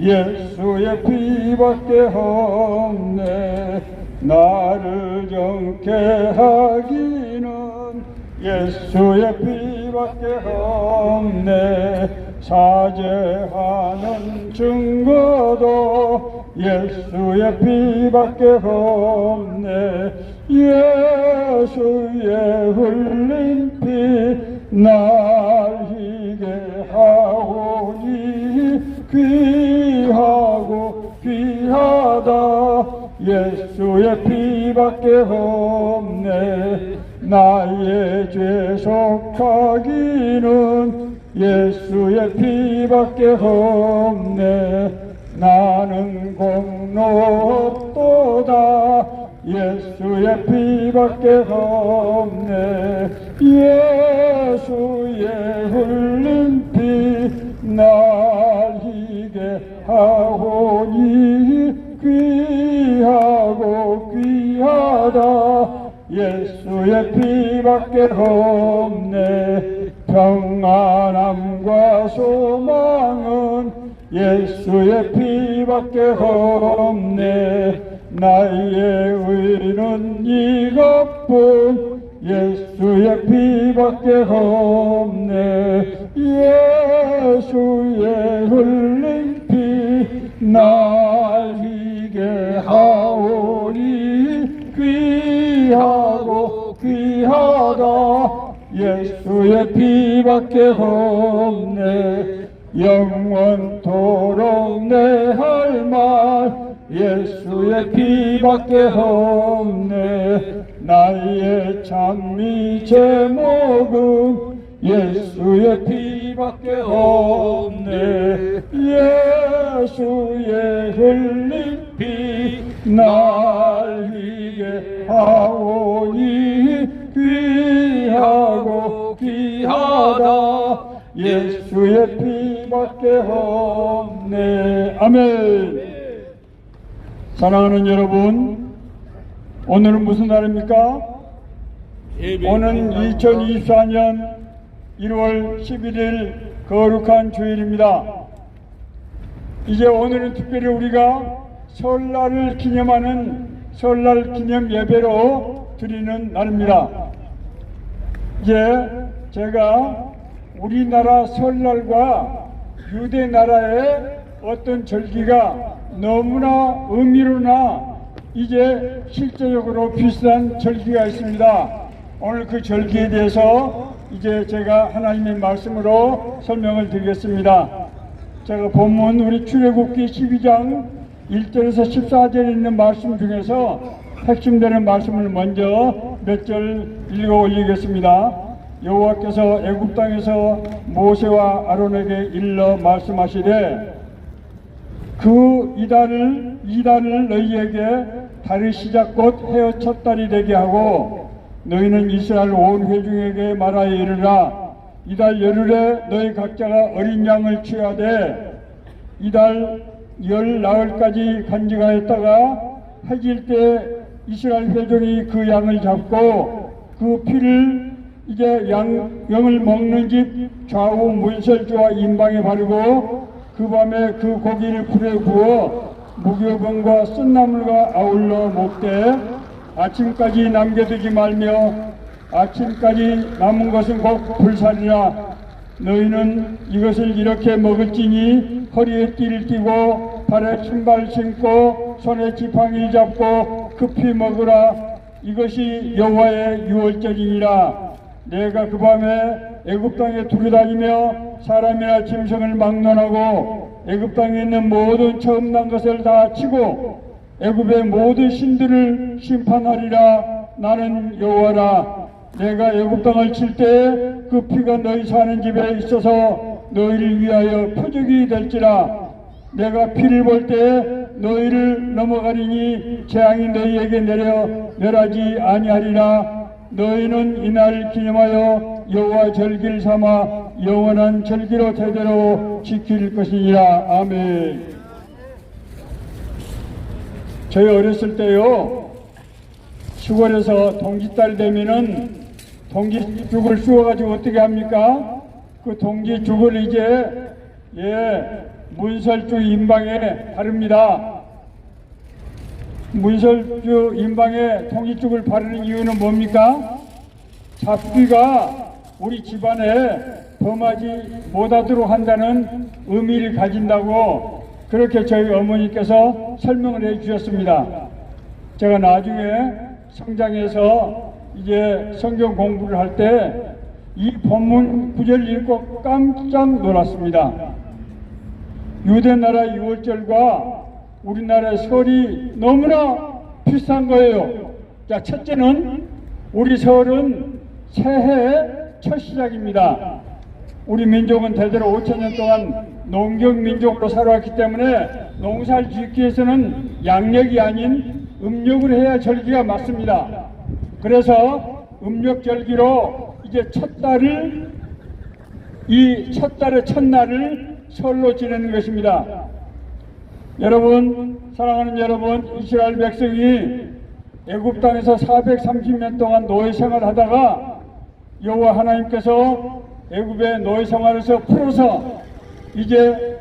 예수의 피밖에 없네. 나를 정케 하기는 예수의 피밖에 없네. 사죄하는 증거도 예수의 피밖에 없네. 예수의 흘린 피 날 희게 하오니 귀하고 귀하다. 예수의 피밖에 없네. 나의 죄 속하기는 예수의 피밖에 없네. 나는 공로 없도다. 예수의 피밖에 없네. 예수의 흘린 피 날 희게 하오니 귀하고 귀하다. 예수의 피밖에 없네. 평안함과 소망은 예수의 피밖에 없네. 나의 의는 이것뿐 예수의 피밖에 없네. 예수의 흘린 피 날 희게 하오니 귀하고 귀하다. 예수의 피밖에 없네. 영원토록 내 할 말 예수의 피밖에 없네. 나의 찬미 제목은 예수의 피밖에 없네. 예수의 흘린 피 날 희게 하오니 귀하고 귀하다. 예수의 피밖에 없네. 아멘. 사랑하는 여러분, 오늘은 무슨 날입니까? 오늘은 2024년 1월 11일 거룩한 주일입니다. 이제 오늘은 특별히 우리가 설날을 기념하는 설날 기념 예배로 드리는 날입니다. 이제 제가 우리나라 설날과 유대 나라의 어떤 절기가 너무나 의미로나 이제 실제적으로 비슷한 절기가 있습니다. 오늘 그 절기에 대해서 이제 제가 하나님의 말씀으로 설명을 드리겠습니다. 제가 본문 우리 출애굽기 12장 1절에서 14절에 있는 말씀 중에서 핵심되는 말씀을 먼저 몇 절 읽어 올리겠습니다. 여호와께서 애굽 땅에서 모세와 아론에게 일러 말씀하시되 그 이달을 너희에게 달의 시작 곧 해의 첫 달이 되게 하고 너희는 이스라엘 온 회중에게 말하여 이르라. 이달 열흘에 너희 각자가 어린 양을 취하되 이달 열 나흘까지 간직하였다가 해질 때 이스라엘 회중이 그 양을 잡고 그 피를 이제 양을 먹는 집 좌우 문설주와 임방에 바르고 그 밤에 그 고기를 불에 구워 무교병과 쓴나물과 아울러 먹되 아침까지 남겨두지 말며 아침까지 남은 것은 곧 불살이라. 너희는 이것을 이렇게 먹을지니 허리에 띠를 띠고 발에 신발 신고 손에 지팡이 잡고 급히 먹으라. 이것이 여호와의 유월절이니라. 내가 그 밤에 애굽 땅에 두루다니며 사람이나 짐승을 막론하고 애굽 땅에 있는 모든 처음 난 것을 다 치고 애굽의 모든 신들을 심판하리라. 나는 여호와라. 내가 애굽 땅을 칠 때 그 피가 너희 사는 집에 있어서 너희를 위하여 표적이 될지라. 내가 피를 볼 때 너희를 넘어가리니 재앙이 너희에게 멸하지 아니하리라. 너희는 이날을 기념하여 여호와 절기를 삼아 영원한 절기로 대대로 지킬 것이니라. 아멘. 저희 어렸을 때요, 시골에서 동짓달 되면은 동짓죽을 쑤어가지고 어떻게 합니까? 그 동짓죽을 이제 문설주 임방에 바릅니다. 문설주 임방에 통이죽을 바르는 이유는 뭡니까? 잡귀가 우리 집안에 범하지 못하도록 한다는 의미를 가진다고 그렇게 저희 어머니께서 설명을 해 주셨습니다. 제가 나중에 성장해서 이제 성경 공부를 할 때 이 본문 구절을 읽고 깜짝 놀랐습니다. 유대 나라 6월절과 우리나라의 설이 너무나 비슷한 거예요. 자, 첫째는 우리 설은 새해 첫 시작입니다. 우리 민족은 대대로 5,000년 동안 농경민족으로 살아왔기 때문에 농사를 짓기 위해서는 양력이 아닌 음력을 해야 절기가 맞습니다. 그래서 음력절기로 이제 이 첫 달의 첫날을 설로 지내는 것입니다. 여러분, 사랑하는 여러분, 이스라엘 백성이 애굽 땅에서 430년 동안 노예 생활하다가 여호와 하나님께서 애굽의 노예 생활에서 풀어서 이제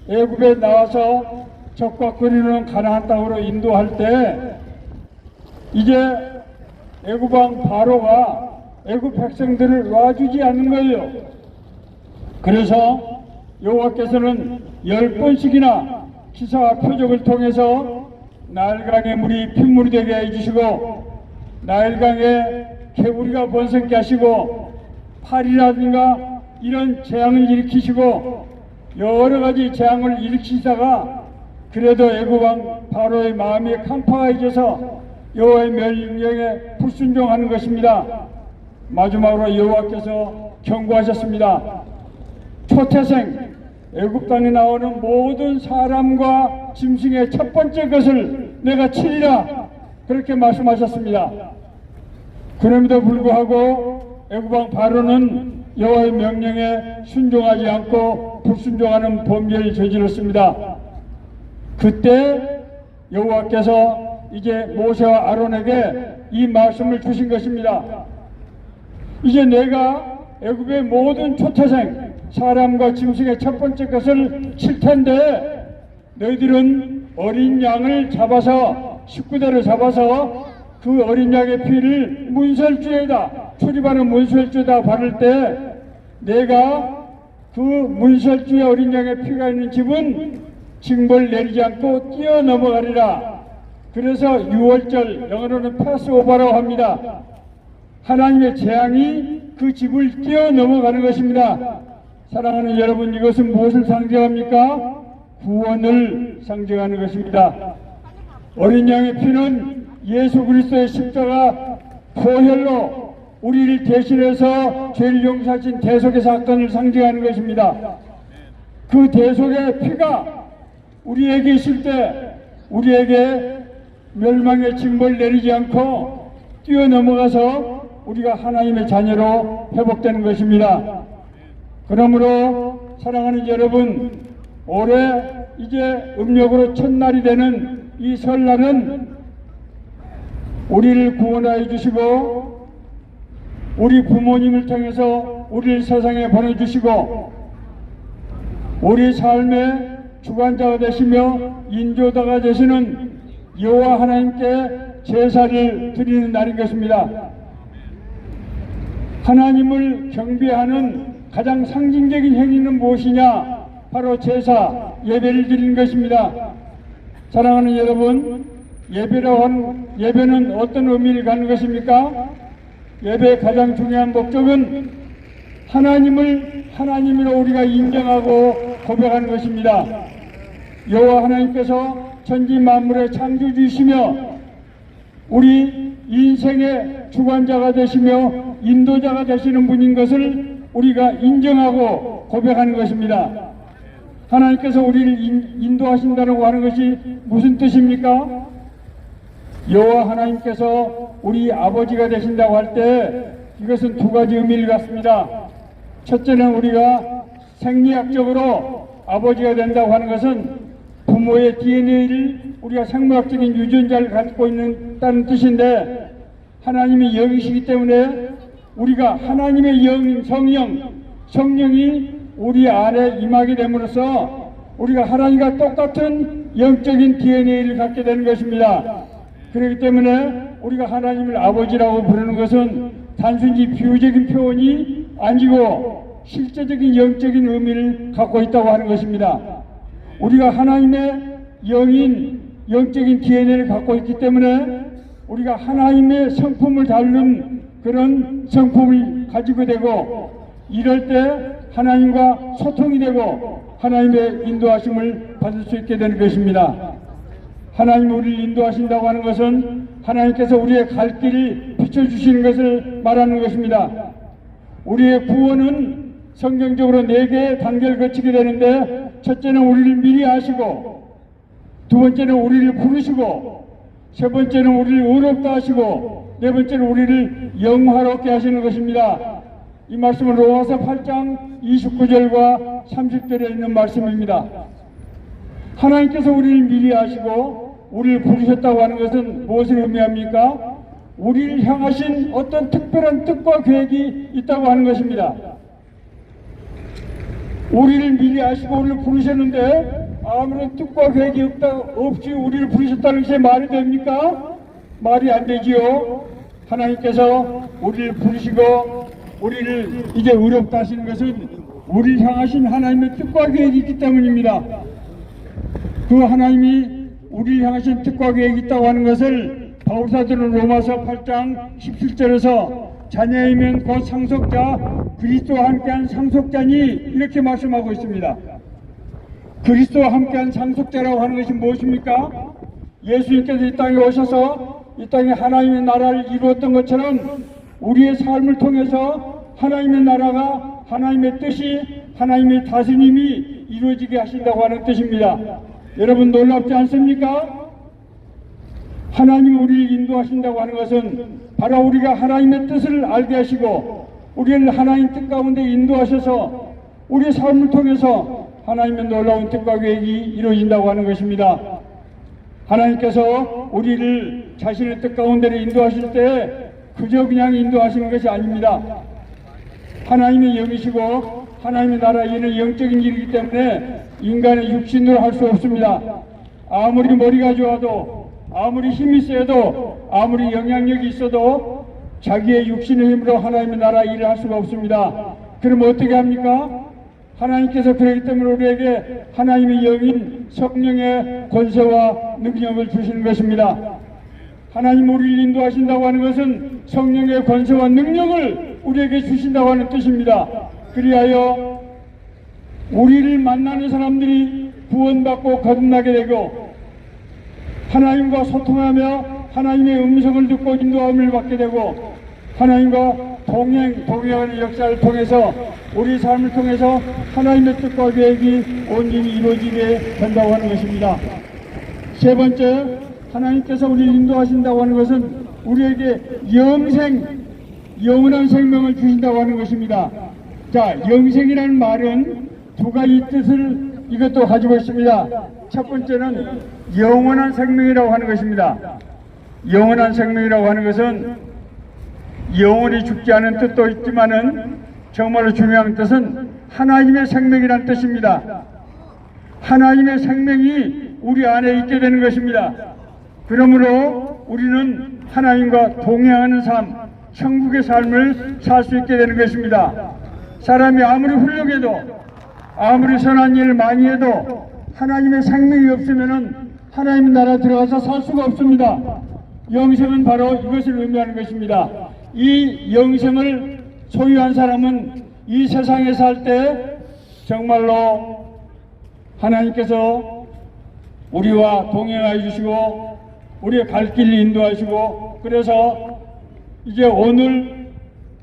애굽에 나와서 적과 거리는 가나안 땅으로 인도할 때 이제 애굽 왕 바로가 애굽 백성들을 놔주지 않는 거예요. 그래서 여호와께서는 10번씩이나 기사와 표적을 통해서 나일강의 물이 핏물이 되게 해주시고 나일강에 개구리가 번성케 하시고 파리라든가 이런 재앙을 일으키시고 여러 가지 재앙을 일으키시다가 그래도 애굽 왕 바로의 마음이 캄파해져서 여호와의 명령에 불순종하는 것입니다. 마지막으로 여호와께서 경고하셨습니다. 초태생 애굽 땅에 나오는 모든 사람과 짐승의 첫 번째 것을 내가 치리라 그렇게 말씀하셨습니다. 그럼에도 불구하고 애굽 왕 바로는 여호와의 명령에 순종하지 않고 불순종하는 범죄를 저질렀습니다. 그때 여호와께서 이제 모세와 아론에게 이 말씀을 주신 것입니다. 이제 내가 애굽의 모든 초태생 사람과 짐승의 첫 번째 것을 칠 텐데 너희들은 어린 양을 잡아서 식구들을 잡아서 그 어린 양의 피를 문설주에다 출입하는 문설주에다 바를 때 내가 그 문설주의 어린 양의 피가 있는 집은 징벌 내리지 않고 뛰어넘어가리라. 그래서 6월절 영어로는 패스오버라고 합니다. 하나님의 재앙이 그 집을 뛰어넘어가는 것입니다. 사랑하는 여러분, 이것은 무엇을 상징합니까? 구원을 상징하는 것입니다. 어린 양의 피는 예수 그리스도의 십자가 보혈로 우리를 대신해서 죄를 용서하신 대속의 사건을 상징하는 것입니다. 그 대속의 피가 우리에게 있을 때 우리에게 멸망의 징벌을 내리지 않고 뛰어넘어가서 우리가 하나님의 자녀로 회복되는 것입니다. 그러므로 사랑하는 여러분, 올해 이제 음력으로 첫날이 되는 이 설날은 우리를 구원하여 주시고 우리 부모님을 통해서 우리를 세상에 보내주시고 우리 삶의 주관자가 되시며 인도자가 되시는 여호와 하나님께 제사를 드리는 날인 것입니다. 하나님을 경배하는 가장 상징적인 행위는 무엇이냐? 바로 제사, 예배를 드리는 것입니다. 사랑하는 여러분, 예배는 어떤 의미를 갖는 것입니까? 예배의 가장 중요한 목적은 하나님으로 우리가 인정하고 고백하는 것입니다. 여호와 하나님께서 천지 만물의 창조주이시며 우리 인생의 주관자가 되시며 인도자가 되시는 분인 것을 우리가 인정하고 고백하는 것입니다. 하나님께서 우리를 인도하신다고 하는 것이 무슨 뜻입니까? 여호와 하나님께서 우리 아버지가 되신다고 할 때 이것은 두 가지 의미를 갖습니다. 첫째는 우리가 생리학적으로 아버지가 된다고 하는 것은 부모의 DNA를 우리가 생물학적인 유전자를 갖고 있다는 뜻인데 하나님이 영이시기 때문에 우리가 하나님의 영, 성령이 우리 안에 임하게 됨으로써 우리가 하나님과 똑같은 영적인 DNA를 갖게 되는 것입니다. 그렇기 때문에 우리가 하나님을 아버지라고 부르는 것은 단순히 비유적인 표현이 아니고 실제적인 영적인 의미를 갖고 있다고 하는 것입니다. 우리가 하나님의 영인 영적인 DNA를 갖고 있기 때문에 우리가 하나님의 성품을 다루는 그런 성품을 가지고 되고, 이럴 때 하나님과 소통이 되고 하나님의 인도하심을 받을 수 있게 되는 것입니다. 하나님 우리를 인도하신다고 하는 것은 하나님께서 우리의 갈 길을 비춰주시는 것을 말하는 것입니다. 우리의 구원은 성경적으로 4개의 단계를 거치게 되는데, 첫째는 우리를 미리 아시고, 두 번째는 우리를 부르시고, 세 번째는 우리를 의롭다 하시고, 네 번째는 우리를 영화롭게 하시는 것입니다. 이 말씀은 로마서 8장 29절과 30절에 있는 말씀입니다. 하나님께서 우리를 미리 아시고 우리를 부르셨다고 하는 것은 무엇을 의미합니까? 우리를 향하신 어떤 특별한 뜻과 계획이 있다고 하는 것입니다. 우리를 미리 아시고 우리를 부르셨는데 아무런 뜻과 계획이 없이 우리를 부르셨다는 것이 말이 됩니까? 말이 안 되지요. 하나님께서 우리를 부르시고 우리를 이제 의롭다 하시는 것은 우리를 향하신 하나님의 뜻과 계획이 있기 때문입니다. 그 하나님이 우리를 향하신 뜻과 계획이 있다고 하는 것을 바울사도는 로마서 8장 17절에서 자녀이면 곧 상속자, 그리스도와 함께한 상속자니 이렇게 말씀하고 있습니다. 그리스도와 함께한 상속자라고 하는 것이 무엇입니까? 예수님께서 이 땅에 오셔서 이 땅에 하나님의 나라를 이루었던 것처럼 우리의 삶을 통해서 하나님의 나라가, 하나님의 뜻이, 하나님의 다스림이 이루어지게 하신다고 하는 뜻입니다. 여러분 놀랍지 않습니까? 하나님이 우리를 인도하신다고 하는 것은 바로 우리가 하나님의 뜻을 알게 하시고 우리를 하나님 뜻 가운데 인도하셔서 우리의 삶을 통해서 하나님의 놀라운 뜻과 계획이 이루어진다고 하는 것입니다. 하나님께서 우리를 자신의 뜻 가운데로 인도하실 때 그저 그냥 인도하시는 것이 아닙니다. 하나님의 영이시고 하나님의 나라의 일은 영적인 일이기 때문에 인간의 육신으로 할 수 없습니다. 아무리 머리가 좋아도, 아무리 힘이 세도, 아무리 영향력이 있어도 자기의 육신의 힘으로 하나님의 나라 일을 할 수가 없습니다. 그럼 어떻게 합니까? 하나님께서 그렇기 때문에 우리에게 하나님의 영인 성령의 권세와 능력을 주시는 것입니다. 하나님 우리를 인도하신다고 하는 것은 성령의 권세와 능력을 우리에게 주신다고 하는 뜻입니다. 그리하여 우리를 만나는 사람들이 구원받고 거듭나게 되고 하나님과 소통하며 하나님의 음성을 듣고 인도함을 받게 되고 하나님과 동행하는 역사를 통해서 우리 삶을 통해서 하나님의 뜻과 계획이 온전히 이루어지게 된다고 하는 것입니다. 세 번째, 하나님께서 우리를 인도하신다고 하는 것은 우리에게 영원한 생명을 주신다고 하는 것입니다. 자, 영생이라는 말은 두 가지 뜻을 이것도 가지고 있습니다. 첫 번째는 영원한 생명이라고 하는 것입니다. 영원한 생명이라고 하는 것은 영원히 죽지 않은 뜻도 있지만은 정말로 중요한 뜻은 하나님의 생명이라는 뜻입니다. 하나님의 생명이 우리 안에 있게 되는 것입니다. 그러므로 우리는 하나님과 동행하는 삶, 천국의 삶을 살 수 있게 되는 것입니다. 사람이 아무리 훌륭해도 아무리 선한 일을 많이 해도 하나님의 생명이 없으면 하나님의 나라 들어가서 살 수가 없습니다. 영생은 바로 이것을 의미하는 것입니다. 이 영생을 소유한 사람은 이 세상에 살 때 정말로 하나님께서 우리와 동행하여 주시고 우리의 갈 길을 인도하시고, 그래서 이제 오늘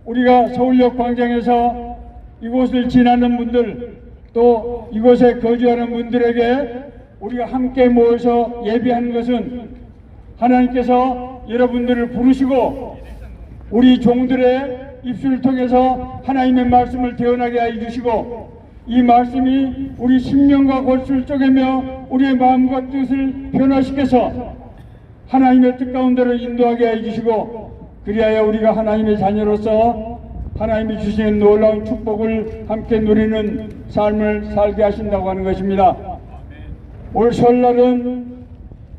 우리가 서울역 광장에서 이곳을 지나는 분들 또 이곳에 거주하는 분들에게 우리가 함께 모여서 예배하는 것은 하나님께서 여러분들을 부르시고 우리 종들의 입술을 통해서 하나님의 말씀을 태어나게 하여 주시고 이 말씀이 우리 심령과 골수를 쪼개며 우리의 마음과 뜻을 변화시켜서 하나님의 뜻 가운데로 인도하게 해주시고 그리하여 우리가 하나님의 자녀로서 하나님이 주시는 놀라운 축복을 함께 누리는 삶을 살게 하신다고 하는 것입니다. 올 설날은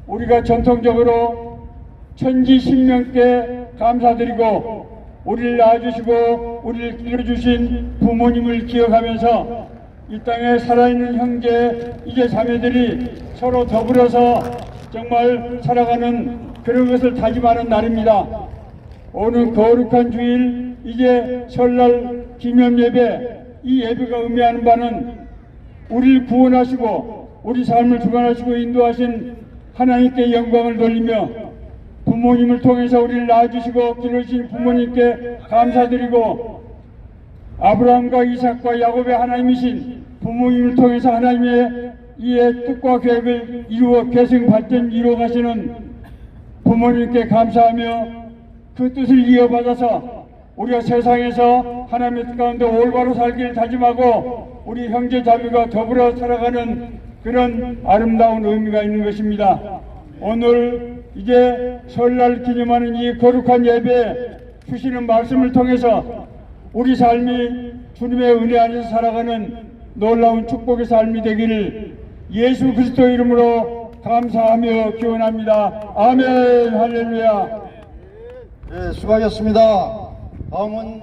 우리가 전통적으로 천지신명께 감사드리고 우리를 낳아주시고 우리를 길러주신 부모님을 기억하면서 이 땅에 살아있는 형제 이제 자매들이 서로 더불어서 정말 살아가는 그런 것을 다짐하는 날입니다. 오늘 거룩한 주일 이제 설날 기념 예배, 이 예배가 의미하는 바는 우리를 구원하시고 우리 삶을 주관하시고 인도하신 하나님께 영광을 돌리며 부모님을 통해서 우리를 낳아주시고 길러주신 부모님께 감사드리고 아브라함과 이삭과 야곱의 하나님이신 부모님을 통해서 하나님의 이의 뜻과 계획을 이루어 계승 발전 이루어 가시는 부모님께 감사하며 그 뜻을 이어받아서 우리가 세상에서 하나님의 뜻 가운데 올바로 살기를 다짐하고 우리 형제 자매가 더불어 살아가는 그런 아름다운 의미가 있는 것입니다. 오늘 이제 설날 기념하는 이 거룩한 예배 주시는 말씀을 통해서 우리 삶이 주님의 은혜 안에서 살아가는 놀라운 축복의 삶이 되기를 예수 그리스도 이름으로 감사하며 기원합니다. 아멘. 할렐루야. 네, 수고하셨습니다. 다음은